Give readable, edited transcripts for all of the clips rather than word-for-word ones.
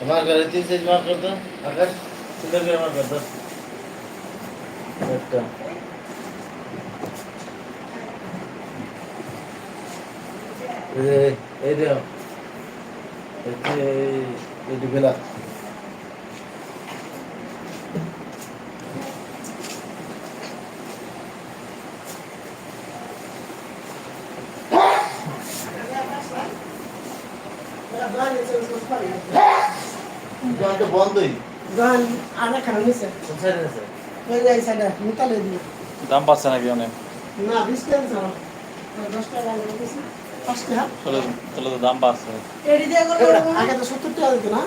मार कर 3 साइज मार कर दो आकाश सुंदर করে मार कर दो একটা এই দাও এই দিবেলা গান তো বন্ধই গান আনা খারাপ হয়েছে কোথায় আছে হয়ে যায় সাইডে নিকালে দিই দাম পাচ্ছে নাকি অনেক? না 20 টাকা ছাড়া 10 টাকা দিয়েছি 5 টাকা তাহলে তো দাম পাচ্ছে। এডি দিয়ে করে আগে তো 70 টাকা দিত না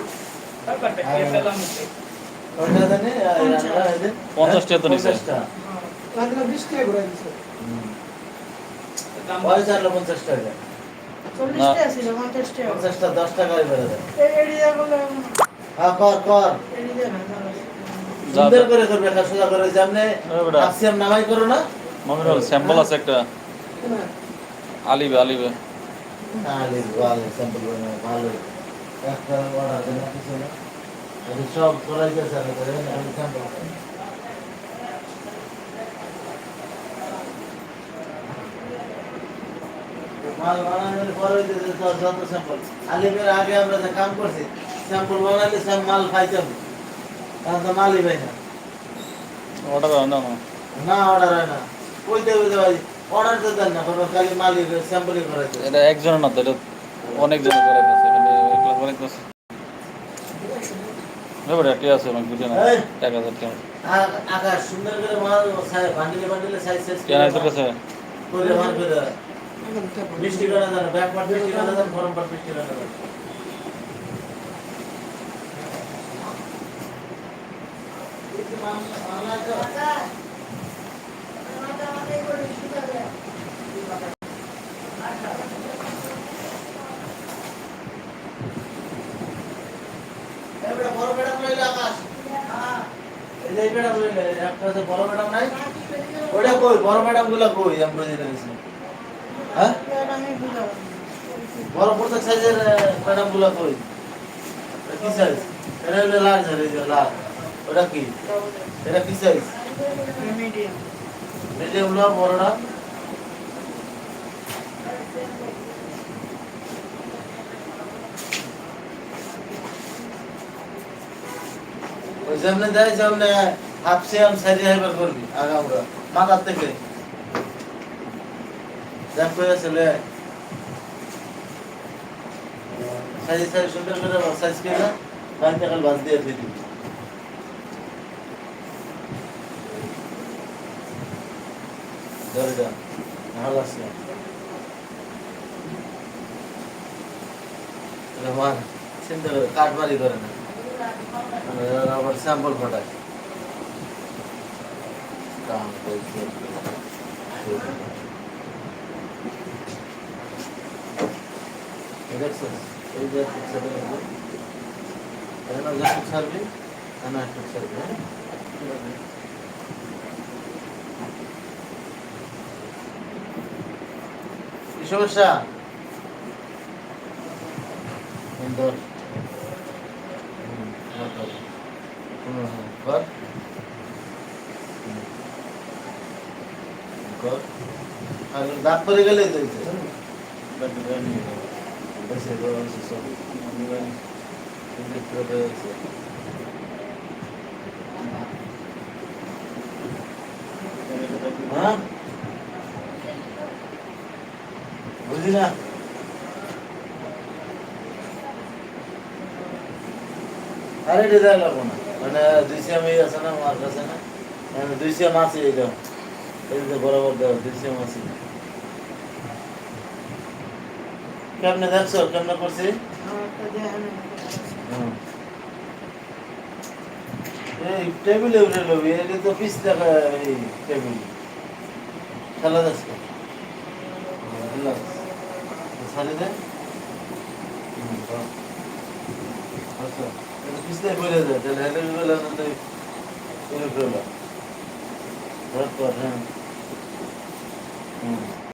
ওটা জানে 50 টাকা তো নিছে। লাগলো 20 টাকা করে দিছে পয়সা হলো 50 টাকা 40 টাকা ছিল 50 টাকা 50 টা 10 টাকায় বেড়ে যায় এডি দিয়ে করে হ্যাঁ কর এডি দিয়ে না সুন্দর করে করবে একটা সোজা করে সামনে আসিয়াম নামাই করো না মমিনুল স্যাম্পল আছে একটা আলিবে আলে ভালো স্যাম্পল বানাও ভালো একটা অর্ডার দেন কিছু না আমি সব করাই যাচ্ছে আমি করে আমি স্যাম্পল মাল বানানোর পরে দিতে যত স্যাম্পল আলিমের আগে আমরা যে কাম করছি স্যাম্পল বানালে সব মাল পাইতাম তাহলে তো মালই পাই না অর্ডার হয় না না অর্ডার হয় না কইতে বুঝতে পারি অর্ডার তো দেন না কোনো খালি মালিক স্যাম্পলই করাইতে এটা একজনের না তো এটা অনেক জন করে দিয়েছে এখানে ক্লাস অনেক আছে নেবড় এটি আছে অনেক বুঝে না 1000 টাকা আকাশ সুন্দর করে মাল বান্ডিলে সাইজ কেন এত কাছে করে মার করে মিষ্টি করে দেন ব্যাক পার্ট মিষ্টি করে দেন গরম পার্ট মিষ্টি করে দেন বড় ম্যাডাম লইলে আকাশ এই যে ম্যাডাম লইলে একটা যে বড় ম্যাডাম নাই ওটা কই বড় ম্যাডাম গুলা কই আমরা যেটা দিছি হ্যাঁ বড় প্রত্যেক সাইজের ম্যাডাম গুলা কই কি সাইজ এটা হলো লার্জ এই যে লার্জ ওটা কি এটা কি সাইজ মিডিয়াম মিডিয়াম না বড়টা ওই যেমনে দেয় যেমনে হাফ সিয়াম সাইডে হাইবার করবি আগামরা মাথার থেকে দেখ কই আসলে সাইজ সুন্দর করে সাইজ করে বাইতে কাল বাজ দিয়ে দিবি ধরে যা ভালো আছে আমার চিন্তা করে কাটবারি করে না আবার স্যাম্পল পাঠায় কাম করছে দেখছো এই যে পিকচারে এখানে যা ছাড়বি না একটু ছাড়বি কি সমস্যা সুন্দর দাঁত পরে গেলে বুঝলি না আরে এটা দেওয়া লাগবো না মানে 200 আমি আছে না আমার কাছে না মানে 200 মাছ এই দাও এই যে বরাবর দাও 200 মাছ কেমনে দেখছো কেমনে করছি এই টেবিলে উঠে লবি এটা তো পিস দেখা এই টেবিল খেলা দেখছো সারি দে আচ্ছা পিছনে বলে যায় তাহলে হেলে বলে না তো এর হ্যাঁ